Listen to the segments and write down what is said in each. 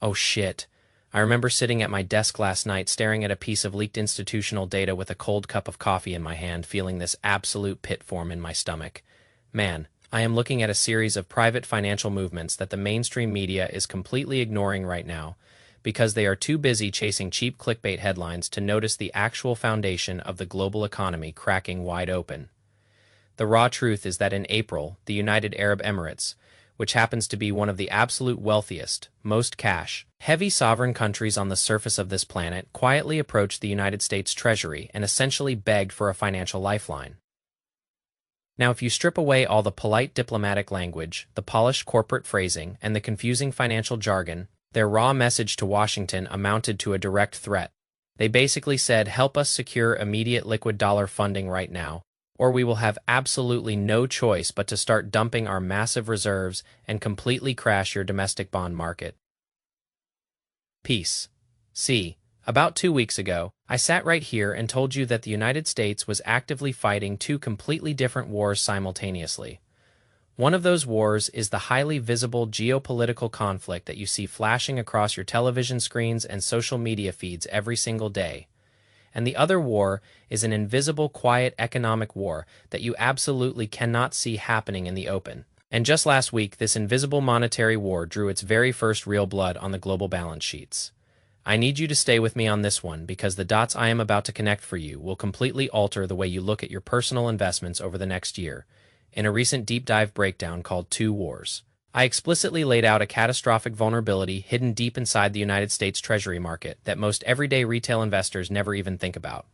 Oh shit. I remember sitting at my desk last night staring at a piece of leaked institutional data with a cold cup of coffee in my hand, feeling this absolute pit form in my stomach. Man, I am looking at a series of private financial movements that the mainstream media is completely ignoring right now because they are too busy chasing cheap clickbait headlines to notice the actual foundation of the global economy cracking wide open. The raw truth is that in April, the United Arab Emirates, which happens to be one of the absolute wealthiest, most cash-heavy sovereign countries on the surface of this planet, quietly approached the United States Treasury and essentially begged for a financial lifeline. Now, if you strip away all the polite diplomatic language, the polished corporate phrasing, and the confusing financial jargon, their raw message to Washington amounted to a direct threat. They basically said, help us secure immediate liquid dollar funding right now, or we will have absolutely no choice but to start dumping our massive reserves and completely crash your domestic bond market. Peace. See, about 2 weeks ago, I sat right here and told you that the United States was actively fighting two completely different wars simultaneously. One of those wars is the highly visible geopolitical conflict that you see flashing across your television screens and social media feeds every single day. And the other war is an invisible, quiet economic war that you absolutely cannot see happening in the open. And just last week, this invisible monetary war drew its very first real blood on the global balance sheets. I need you to stay with me on this one because the dots I am about to connect for you will completely alter the way you look at your personal investments over the next year. In a recent deep dive breakdown called Two Wars, I explicitly laid out a catastrophic vulnerability hidden deep inside the United States Treasury market that most everyday retail investors never even think about.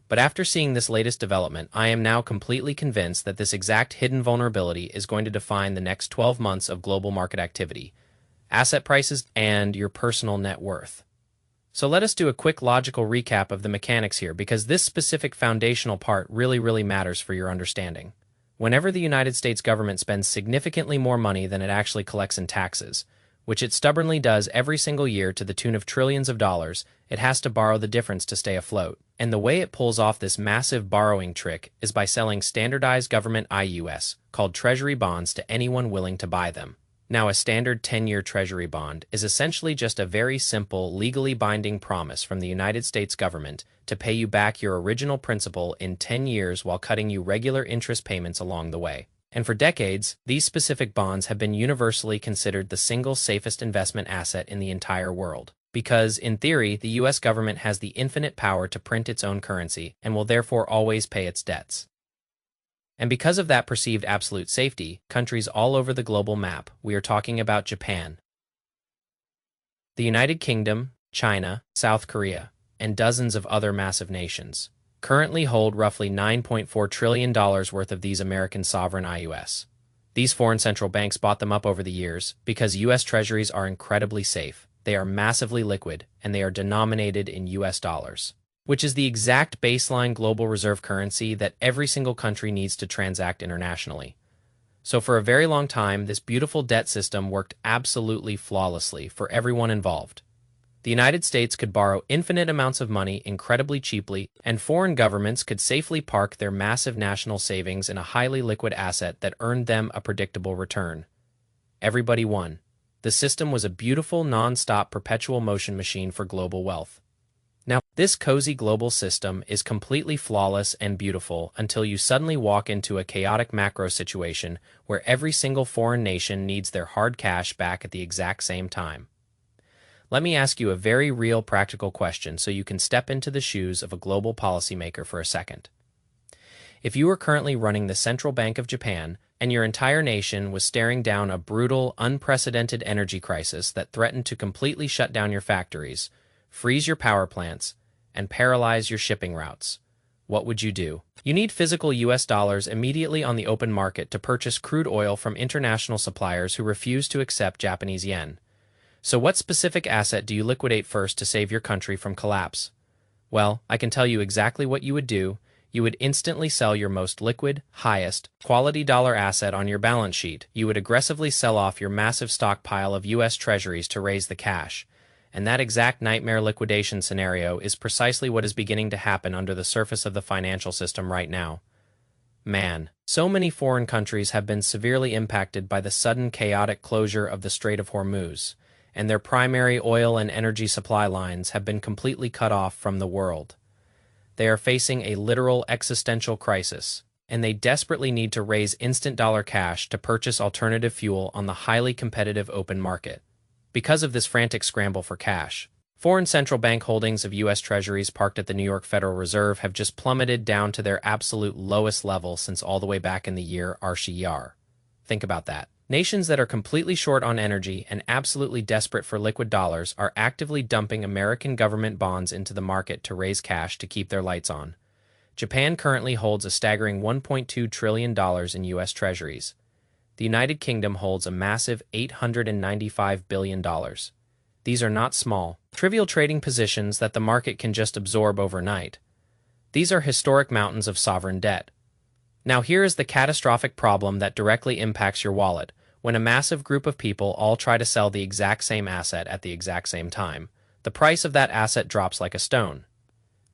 But after seeing this latest development, I am now completely convinced that this exact hidden vulnerability is going to define the next 12 months of global market activity, asset prices, and your personal net worth. So let us do a quick logical recap of the mechanics here because this specific foundational part really matters for your understanding. Whenever the United States government spends significantly more money than it actually collects in taxes, which it stubbornly does every single year to the tune of trillions of dollars, it has to borrow the difference to stay afloat. And the way it pulls off this massive borrowing trick is by selling standardized government IUS, called Treasury bonds, to anyone willing to buy them. Now, a standard 10-year Treasury bond is essentially just a very simple, legally binding promise from the United States government to pay you back your original principal in 10 years while cutting you regular interest payments along the way. And for decades, these specific bonds have been universally considered the single safest investment asset in the entire world. Because, in theory, the US government has the infinite power to print its own currency and will therefore always pay its debts. And because of that perceived absolute safety, countries all over the global map, we are talking about Japan, the United Kingdom, China, South Korea, and dozens of other massive nations, currently hold roughly $9.4 trillion worth of these American sovereign IUS. These foreign central banks bought them up over the years because US treasuries are incredibly safe, they are massively liquid, and they are denominated in US dollars, which is the exact baseline global reserve currency that every single country needs to transact internationally. So for a very long time, this beautiful debt system worked absolutely flawlessly for everyone involved. The United States could borrow infinite amounts of money incredibly cheaply, and foreign governments could safely park their massive national savings in a highly liquid asset that earned them a predictable return. Everybody won. The system was a beautiful, non-stop, perpetual motion machine for global wealth. Now, this cozy global system is completely flawless and beautiful until you suddenly walk into a chaotic macro situation where every single foreign nation needs their hard cash back at the exact same time. Let me ask you a very real practical question so you can step into the shoes of a global policymaker for a second. If you were currently running the Central Bank of Japan and your entire nation was staring down a brutal, unprecedented energy crisis that threatened to completely shut down your factories, freeze your power plants, and paralyze your shipping routes, what would you do? You need physical US dollars immediately on the open market to purchase crude oil from international suppliers who refuse to accept Japanese yen. So what specific asset do you liquidate first to save your country from collapse? Well, I can tell you exactly what you would do. You would instantly sell your most liquid, highest quality dollar asset on your balance sheet. You would aggressively sell off your massive stockpile of US treasuries to raise the cash. And that exact nightmare liquidation scenario is precisely what is beginning to happen under the surface of the financial system right now. Man, so many foreign countries have been severely impacted by the sudden chaotic closure of the Strait of Hormuz. and their primary oil and energy supply lines have been completely cut off from the world. They are facing a literal existential crisis, and they desperately need to raise instant dollar cash to purchase alternative fuel on the highly competitive open market. Because of this frantic scramble for cash, foreign central bank holdings of U.S. Treasuries parked at the New York Federal Reserve have just plummeted down to their absolute lowest level since all the way back in the year RCR. Think about that. Nations that are completely short on energy and absolutely desperate for liquid dollars are actively dumping American government bonds into the market to raise cash to keep their lights on. Japan currently holds a staggering $1.2 trillion in U.S. Treasuries. The United Kingdom holds a massive $895 billion. These are not small, trivial trading positions that the market can just absorb overnight. These are historic mountains of sovereign debt. Now here is the catastrophic problem that directly impacts your wallet. When a massive group of people all try to sell the exact same asset at the exact same time, the price of that asset drops like a stone.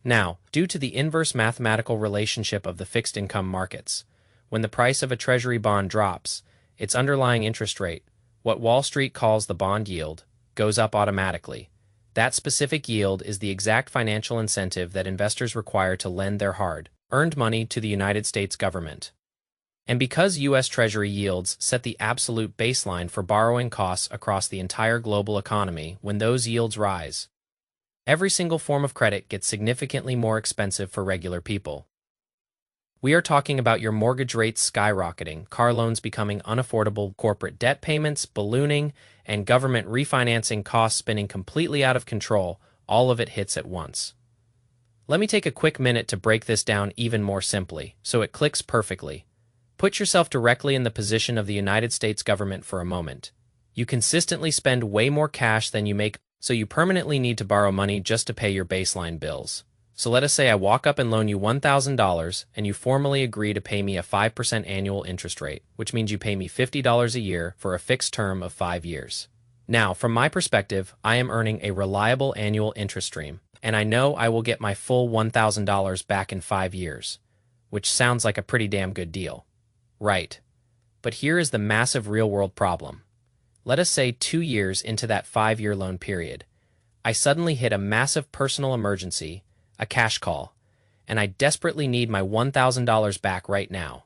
Now, due to the inverse mathematical relationship of the fixed income markets, when the price of a treasury bond drops, its underlying interest rate, what Wall Street calls the bond yield, goes up automatically. That specific yield is the exact financial incentive that investors require to lend their hard-earned money to the United States government. And because U.S. Treasury yields set the absolute baseline for borrowing costs across the entire global economy, when those yields rise, every single form of credit gets significantly more expensive for regular people. We are talking about your mortgage rates skyrocketing, car loans becoming unaffordable, corporate debt payments ballooning, and government refinancing costs spinning completely out of control. All of it hits at once. Let me take a quick minute to break this down even more simply, so it clicks perfectly. Put yourself directly in the position of the United States government for a moment. You consistently spend way more cash than you make, so you permanently need to borrow money just to pay your baseline bills. So let us say I walk up and loan you $1,000, and you formally agree to pay me a 5% annual interest rate, which means you pay me $50 a year for a fixed term of 5 years. Now, from my perspective, I am earning a reliable annual interest stream, and I know I will get my full $1,000 back in 5 years, which sounds like a pretty damn good deal. Right. But here is the massive real-world problem. Let us say 2 years into that 5-year loan period, I suddenly hit a massive personal emergency, a cash call, and I desperately need my $1,000 back right now.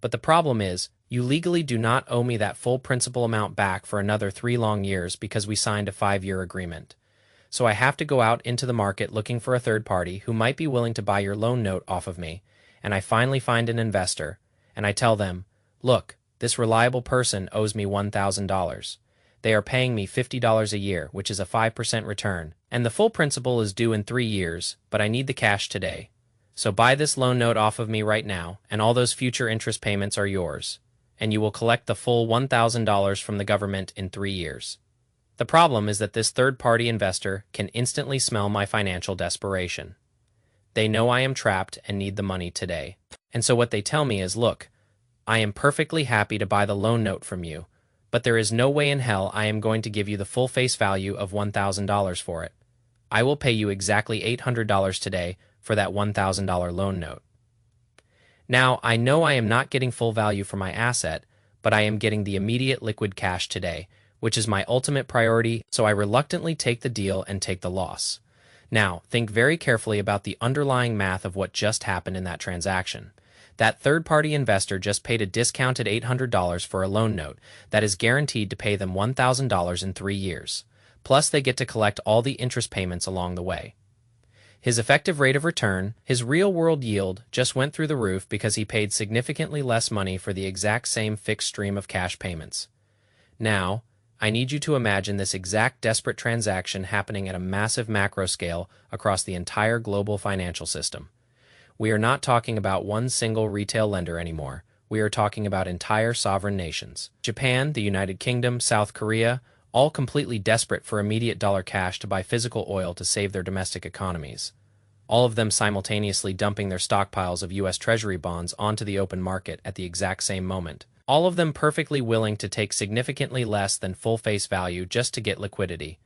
But the problem is, you legally do not owe me that full principal amount back for another 3 long years because we signed a 5-year agreement. So I have to go out into the market looking for a third party who might be willing to buy your loan note off of me, and I finally find an investor, and I tell them, look, this reliable person owes me $1,000. They are paying me $50 a year, which is a 5% return, and the full principal is due in 3 years, but I need the cash today. So buy this loan note off of me right now, and all those future interest payments are yours, and you will collect the full $1,000 from the government in 3 years. The problem is that this third-party investor can instantly smell my financial desperation. They know I am trapped and need the money today. And so what they tell me is, look, I am perfectly happy to buy the loan note from you, but there is no way in hell I am going to give you the full face value of $1,000 for it. I will pay you exactly $800 today for that $1,000 loan note. Now, I know I am not getting full value for my asset, but I am getting the immediate liquid cash today, which is my ultimate priority, so I reluctantly take the deal and take the loss. Now, think very carefully about the underlying math of what just happened in that transaction. That third-party investor just paid a discounted $800 for a loan note that is guaranteed to pay them $1,000 in 3 years. Plus, they get to collect all the interest payments along the way. His effective rate of return, his real-world yield, just went through the roof because he paid significantly less money for the exact same fixed stream of cash payments. Now, I need you to imagine this exact desperate transaction happening at a massive macro scale across the entire global financial system. We are not talking about one single retail lender anymore. We are talking about entire sovereign nations. Japan, the United Kingdom, South Korea, all completely desperate for immediate dollar cash to buy physical oil to save their domestic economies. All of them simultaneously dumping their stockpiles of U.S. Treasury bonds onto the open market at the exact same moment. All of them perfectly willing to take significantly less than full face value just to get liquidity.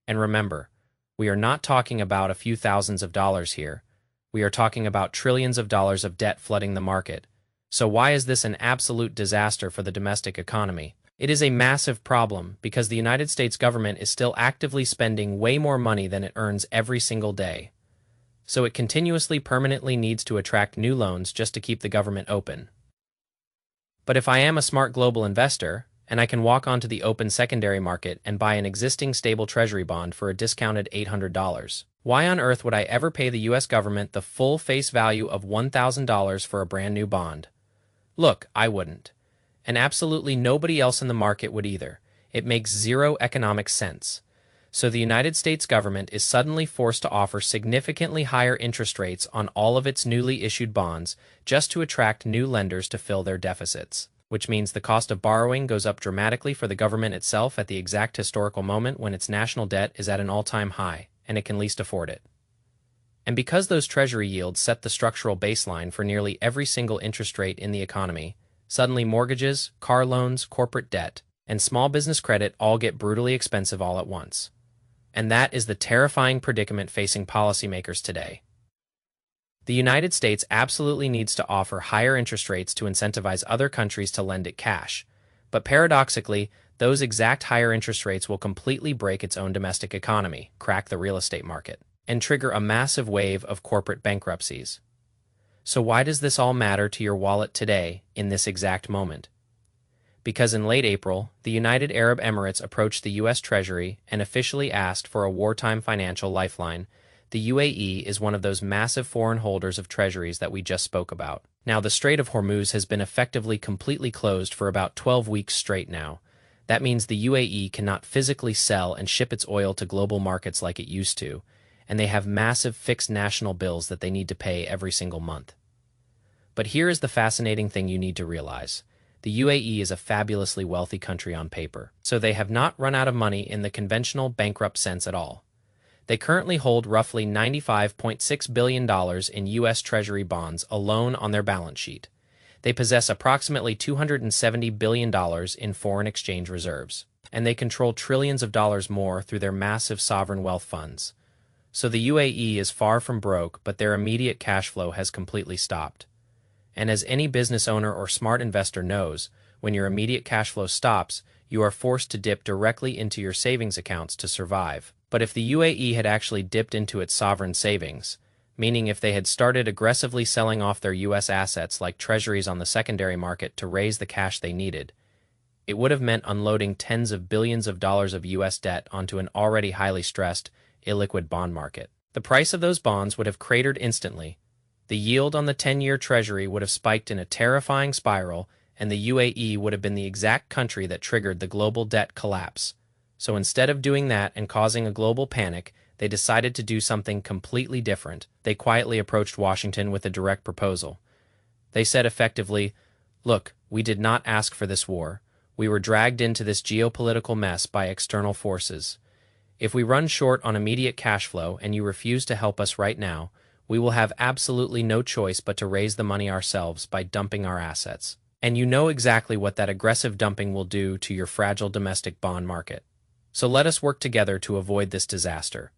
And remember, we are not talking about a few thousands of dollars here. We are talking about trillions of dollars of debt flooding the market. So why is this an absolute disaster for the domestic economy? It is a massive problem because the United States government is still actively spending way more money than it earns every single day. So it continuously permanently needs to attract new loans just to keep the government open. But if I am a smart global investor, and I can walk onto the open secondary market and buy an existing stable treasury bond for a discounted $800, why on earth would I ever pay the US government the full face value of $1,000 for a brand new bond? Look, I wouldn't. And absolutely nobody else in the market would either. It makes zero economic sense. So the United States government is suddenly forced to offer significantly higher interest rates on all of its newly issued bonds just to attract new lenders to fill their deficits, which means the cost of borrowing goes up dramatically for the government itself at the exact historical moment when its national debt is at an all-time high, and it can least afford it. And because those treasury yields set the structural baseline for nearly every single interest rate in the economy, suddenly mortgages, car loans, corporate debt, and small business credit all get brutally expensive all at once. And that is the terrifying predicament facing policymakers today. The United States absolutely needs to offer higher interest rates to incentivize other countries to lend it cash. But paradoxically, those exact higher interest rates will completely break its own domestic economy, crack the real estate market, and trigger a massive wave of corporate bankruptcies. So why does this all matter to your wallet today, in this exact moment? Because in late April, the United Arab Emirates approached the U.S. Treasury and officially asked for a wartime financial lifeline. The UAE is one of those massive foreign holders of treasuries that we just spoke about. Now, the Strait of Hormuz has been effectively completely closed for about 12 weeks straight now. That means the UAE cannot physically sell and ship its oil to global markets like it used to, and they have massive fixed national bills that they need to pay every single month. But here is the fascinating thing you need to realize. The UAE is a fabulously wealthy country on paper, so they have not run out of money in the conventional bankrupt sense at all. They currently hold roughly $95.6 billion in U.S. Treasury bonds alone on their balance sheet. They possess approximately $270 billion in foreign exchange reserves, and they control trillions of dollars more through their massive sovereign wealth funds. So the UAE is far from broke, but their immediate cash flow has completely stopped. And as any business owner or smart investor knows, when your immediate cash flow stops, you are forced to dip directly into your savings accounts to survive. But if the UAE had actually dipped into its sovereign savings, meaning if they had started aggressively selling off their U.S. assets like treasuries on the secondary market to raise the cash they needed, it would have meant unloading tens of billions of dollars of U.S. debt onto an already highly stressed, illiquid bond market. The price of those bonds would have cratered instantly. The yield on the 10-year treasury would have spiked in a terrifying spiral, and the UAE would have been the exact country that triggered the global debt collapse. So instead of doing that and causing a global panic, they decided to do something completely different. They quietly approached Washington with a direct proposal. They said effectively, "Look, we did not ask for this war. We were dragged into this geopolitical mess by external forces. If we run short on immediate cash flow and you refuse to help us right now, we will have absolutely no choice but to raise the money ourselves by dumping our assets. And you know exactly what that aggressive dumping will do to your fragile domestic bond market. So let us work together to avoid this disaster."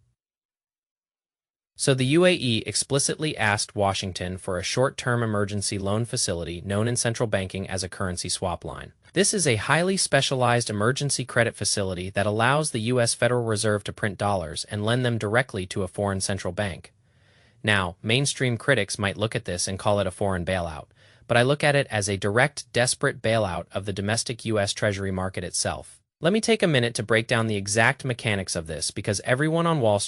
So the UAE explicitly asked Washington for a short-term emergency loan facility known in central banking as a currency swap line. This is a highly specialized emergency credit facility that allows the U.S. Federal Reserve to print dollars and lend them directly to a foreign central bank. Now, mainstream critics might look at this and call it a foreign bailout, but I look at it as a direct, desperate bailout of the domestic U.S. Treasury market itself. Let me take a minute to break down the exact mechanics of this because everyone on Wall Street